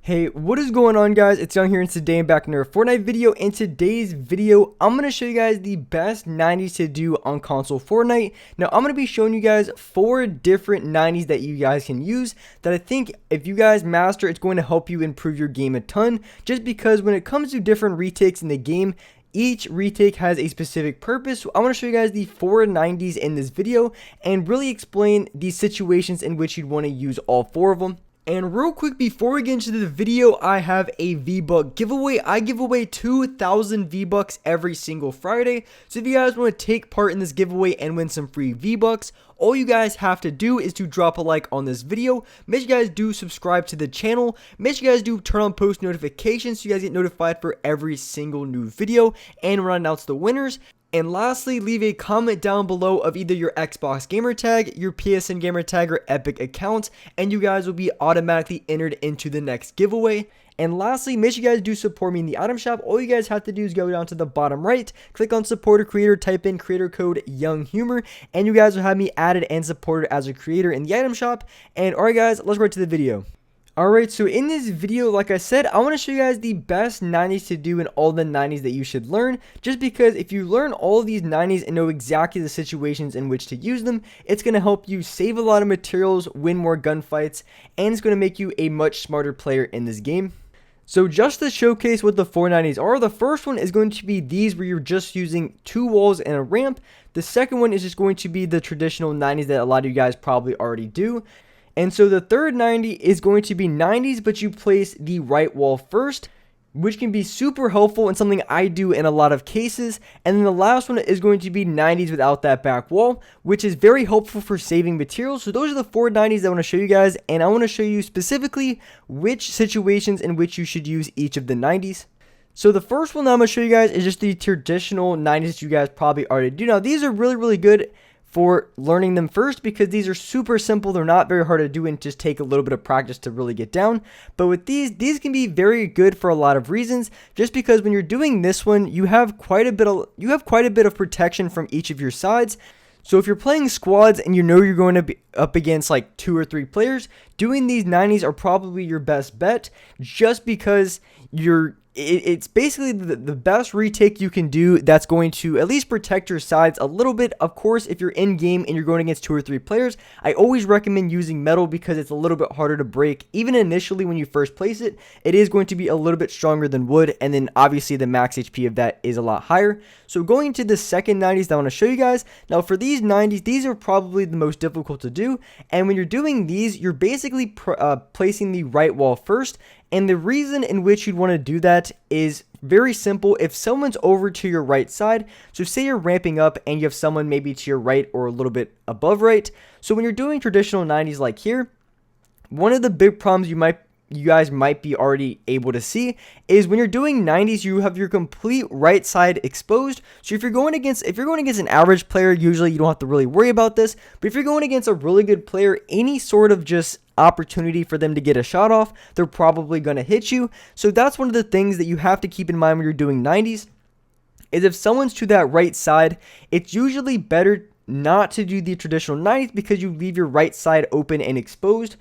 Hey, what is going on, guys? It's Young here, and today I'm back in another Fortnite video. In today's video, I'm going to show you guys the best 90s to do on console Fortnite. Now, I'm going to be showing you guys 4 different 90s that you guys can use that I think if you guys master, it's going to help you improve your game a ton. Just because when it comes to different retakes in the game, each retake has a specific purpose. So I want to show you guys the 4 90s in this video and really explain the situations in which you'd want to use all 4 of them. And real quick, before we get into the video, I have a V-Buck giveaway. I give away 2,000 V-Bucks every single Friday. So if you guys want to take part in this giveaway and win some free V-Bucks, all you guys have to do is to drop a like on this video. Make sure you guys do subscribe to the channel. Make sure you guys do turn on post notifications so you guys get notified for every single new video and when I announce the winners. And lastly, leave a comment down below of either your Xbox gamer tag, your PSN gamer tag, or Epic account, and you guys will be automatically entered into the next giveaway. And lastly, make sure you guys do support me in the item shop. All you guys have to do is go down to the bottom right, click on support a creator, type in creator code YoungHumor, and you guys will have me added and supported as a creator in the item shop. And alright guys, let's go to the video. Alright, so in this video, like I said, I want to show you guys the best 90s to do in all the 90s that you should learn, just because if you learn all of these 90s and know exactly the situations in which to use them, it's going to help you save a lot of materials, win more gunfights, and it's going to make you a much smarter player in this game. So just to showcase what the 4 90s are, the first one is going to be these where you're just using 2 walls and a ramp. The second one is just going to be the traditional 90s that a lot of you guys probably already do. And so the third 90 is going to be 90s, but you place the right wall first, which can be super helpful and something I do in a lot of cases. And then the last one is going to be 90s without that back wall, which is very helpful for saving materials. So those are the 4 90s I want to show you guys, and I want to show you specifically which situations in which you should use each of the 90s. So the first one that I'm going to show you guys is just the traditional 90s that you guys probably already do. Now these are really good for learning them first because these are super simple. They're not very hard to do and just take a little bit of practice to really get down. But with these can be very good for a lot of reasons, just because when you're doing this one, you have quite a bit of protection from each of your sides. So if you're playing squads and you know you're going to be up against like 2 or 3 players, doing these 90s are probably your best bet, just because it's basically the best retake you can do that's going to at least protect your sides a little bit. Of course, if you're in game and you're going against 2 or 3 players, I always recommend using metal because it's a little bit harder to break. Even initially when you first place it, it is going to be a little bit stronger than wood, and then obviously the max HP of that is a lot higher. So going to the second 90s that I want to show you guys. Now for these 90s, these are probably the most difficult to do, and when you're doing these, you're basically placing the right wall first. And the reason in which you'd want to do that is very simple. If someone's over to your right side, so say you're ramping up and you have someone maybe to your right or a little bit above right. So when you're doing traditional 90s like here, one of the big problems you guys might be already able to see is when you're doing 90s, you have your complete right side exposed. So if you're going against an average player, usually you don't have to really worry about this. But if you're going against a really good player, any sort of just opportunity for them to get a shot off, they're probably going to hit you. So that's one of the things that you have to keep in mind when you're doing 90s, is if someone's to that right side, it's usually better not to do the traditional 90s because you leave your right side open and exposed.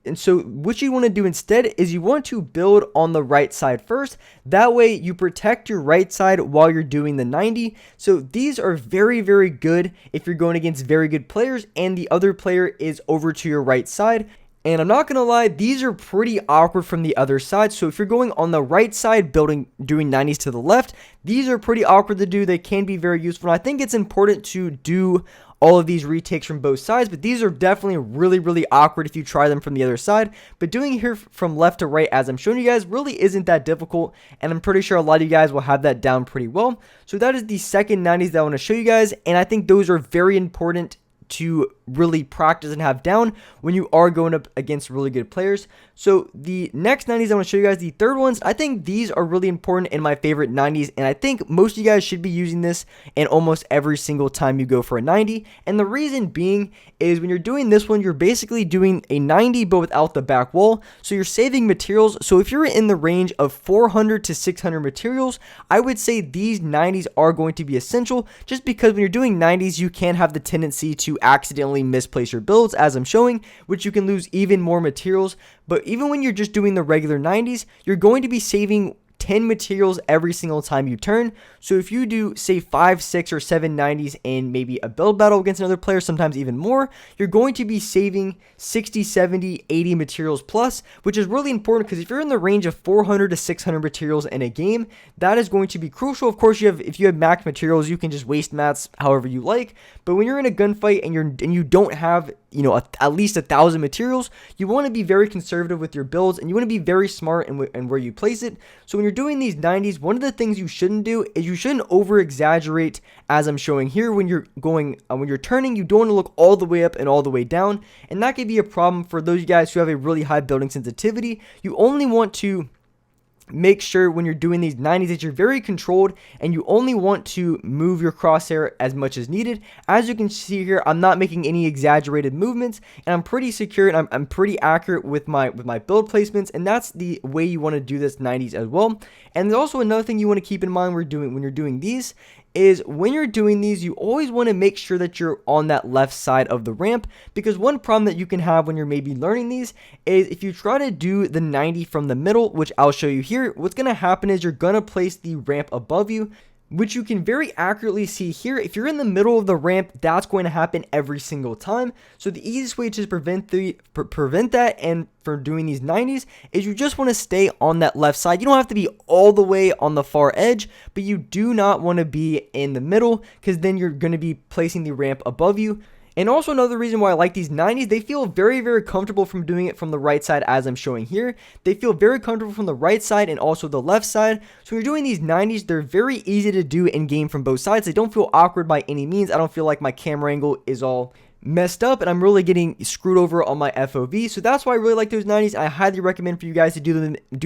And so what you want to do instead is you want to build on the right side first. That way you protect your right side while you're doing the 90. So these are very good if you're going against very good players and the other player is over to your right side. And I'm not going to lie, these are pretty awkward from the other side. So if you're going on the right side, doing 90s to the left, these are pretty awkward to do. They can be very useful. And I think it's important to do all of these retakes from both sides, but these are definitely really awkward if you try them from the other side. But doing here from left to right, as I'm showing you guys, really isn't that difficult, and I'm pretty sure a lot of you guys will have that down pretty well. So that is the second 90s that I want to show you guys, and I think those are very important to really practice and have down when you are going up against really good players. So the next 90s I want to show you guys, the third ones, I think these are really important in my favorite 90s, and I think most of you guys should be using this in almost every single time you go for a 90. And the reason being is when you're doing this one, you're basically doing a 90 but without the back wall, so you're saving materials. So if you're in the range of 400 to 600 materials, I would say these 90s are going to be essential, just because when you're doing 90s, you can have the tendency to accidentally accidentally misplace your builds as I'm showing, which you can lose even more materials. But even when you're just doing the regular 90s, you're going to be saving 10 materials every single time you turn. So if you do say 5, 6, or 7 90s in maybe a build battle against another player, sometimes even more, you're going to be saving 60, 70, 80 materials plus, which is really important because if you're in the range of 400 to 600 materials in a game, that is going to be crucial. Of course, if you have max materials, you can just waste mats however you like. But when you're in a gunfight and you don't have at least 1,000 materials, you want to be very conservative with your builds and you want to be very smart in where you place it. So when you're doing these 90s, one of the things you shouldn't do is you shouldn't over exaggerate, as I'm showing here. When you're turning, you don't want to look all the way up and all the way down, and that could be a problem for those guys who have a really high building sensitivity. You only want to make sure when you're doing these 90s that you're very controlled and you only want to move your crosshair as much as needed. As you can see here, I'm not making any exaggerated movements and I'm pretty secure and I'm pretty accurate with my build placements, and that's the way you want to do this 90s as well. And there's also another thing you want to keep in mind when you're doing these is when you're doing these, you always want to make sure that you're on that left side of the ramp, because one problem that you can have when you're maybe learning these is if you try to do the 90 from the middle, which I'll show you here, what's going to happen is you're going to place the ramp above you, which you can very accurately see here. If you're in the middle of the ramp, that's going to happen every single time. So the easiest way to prevent that and for doing these 90s is you just want to stay on that left side. You don't have to be all the way on the far edge, but you do not want to be in the middle because then you're going to be placing the ramp above you. And also another reason why I like these 90s, they feel very, very comfortable from doing it from the right side as I'm showing here. They feel very comfortable from the right side and also the left side. So when you're doing these 90s, they're very easy to do in game from both sides. They don't feel awkward by any means. I don't feel like my camera angle is all messed up and I'm really getting screwed over on my FOV. So that's why I really like those 90s. I highly recommend for you guys to do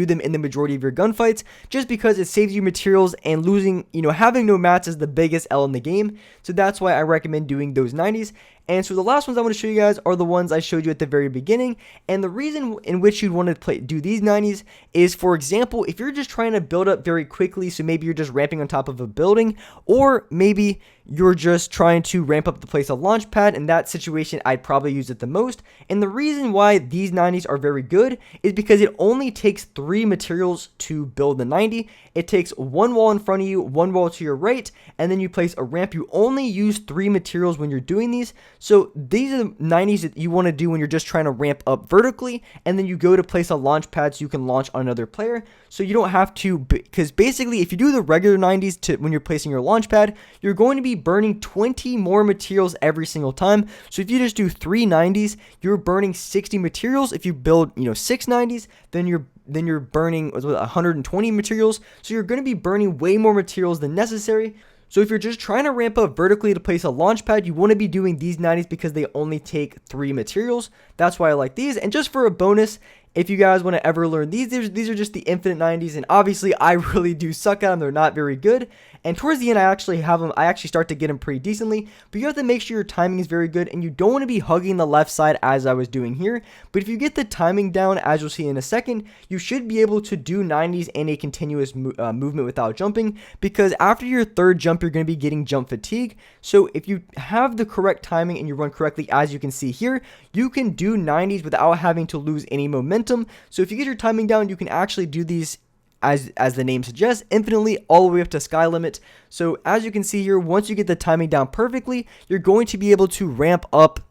them in the majority of your gunfights, just because it saves you materials, and losing, having no mats is the biggest L in the game. So that's why I recommend doing those 90s. And so the last ones I want to show you guys are the ones I showed you at the very beginning. And the reason in which you'd want to do these 90s is, for example, if you're just trying to build up very quickly, so maybe you're just ramping on top of a building, or maybe you're just trying to ramp up to place a launch pad. In that situation, I'd probably use it the most. And the reason why these 90s are very good is because it only takes 3 materials to build the 90. It takes one wall in front of you, one wall to your right, and then you place a ramp. You only use 3 materials when you're doing these. So these are the 90s that you want to do when you're just trying to ramp up vertically, and then you go to place a launch pad so you can launch on another player. So you don't have to, because basically if you do the regular 90s when you're placing your launch pad, you're going to be burning 20 more materials every single time. So if you just do 3 90s, you're burning 60 materials. If you build 6 90s, then you're burning 120 materials. So you're going to be burning way more materials than necessary. So if you're just trying to ramp up vertically to place a launch pad, you want to be doing these 90s because they only take 3 materials. That's why I like these. And just for a bonus, if you guys want to ever learn these are just the infinite 90s, and obviously I really do suck at them. They're not very good. And towards the end, I actually start to get them pretty decently, but you have to make sure your timing is very good, and you don't want to be hugging the left side as I was doing here. But if you get the timing down, as you'll see in a second, you should be able to do 90s in a continuous movement without jumping, because after your 3rd jump, you're going to be getting jump fatigue. So if you have the correct timing and you run correctly, as you can see here, you can do 90s without having to lose any momentum. So if you get your timing down, you can actually do these, as the name suggests, infinitely, all the way up to sky limit. So as you can see here, once you get the timing down perfectly, you're going to be able to ramp up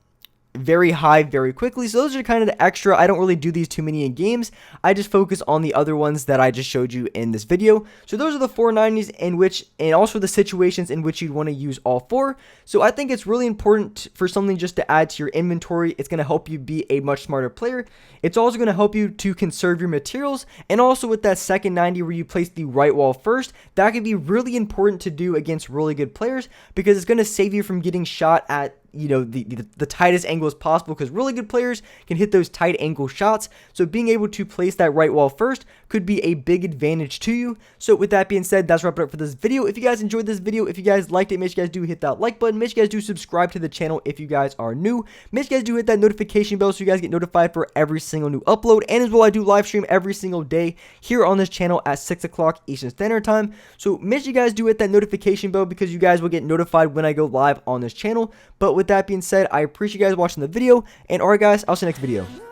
very high very quickly. So those are kind of the extra. I don't really do these too many in games. I just focus on the other ones that I just showed you in this video. So those are the 4 90s and also the situations in which you'd want to use all 4. So I think it's really important for something just to add to your inventory. It's going to help you be a much smarter player. It's also going to help you to conserve your materials. And also with that second 90 where you place the right wall first, that can be really important to do against really good players, because it's going to save you from getting shot at the tightest angle as possible, because really good players can hit those tight angle shots. So being able to place that right wall first could be a big advantage to you. So with that being said, that's wrap it up for this video. If you guys enjoyed this video, if you guys liked it, make sure you guys do hit that like button. Make sure you guys do subscribe to the channel if you guys are new. Make sure you guys do hit that notification bell so you guys get notified for every single new upload. And as well, I do live stream every single day here on this channel at 6 o'clock Eastern Standard Time. So make sure you guys do hit that notification bell, because you guys will get notified when I go live on this channel. But with with that being said, I appreciate you guys watching the video, and alright guys, I'll see you next video.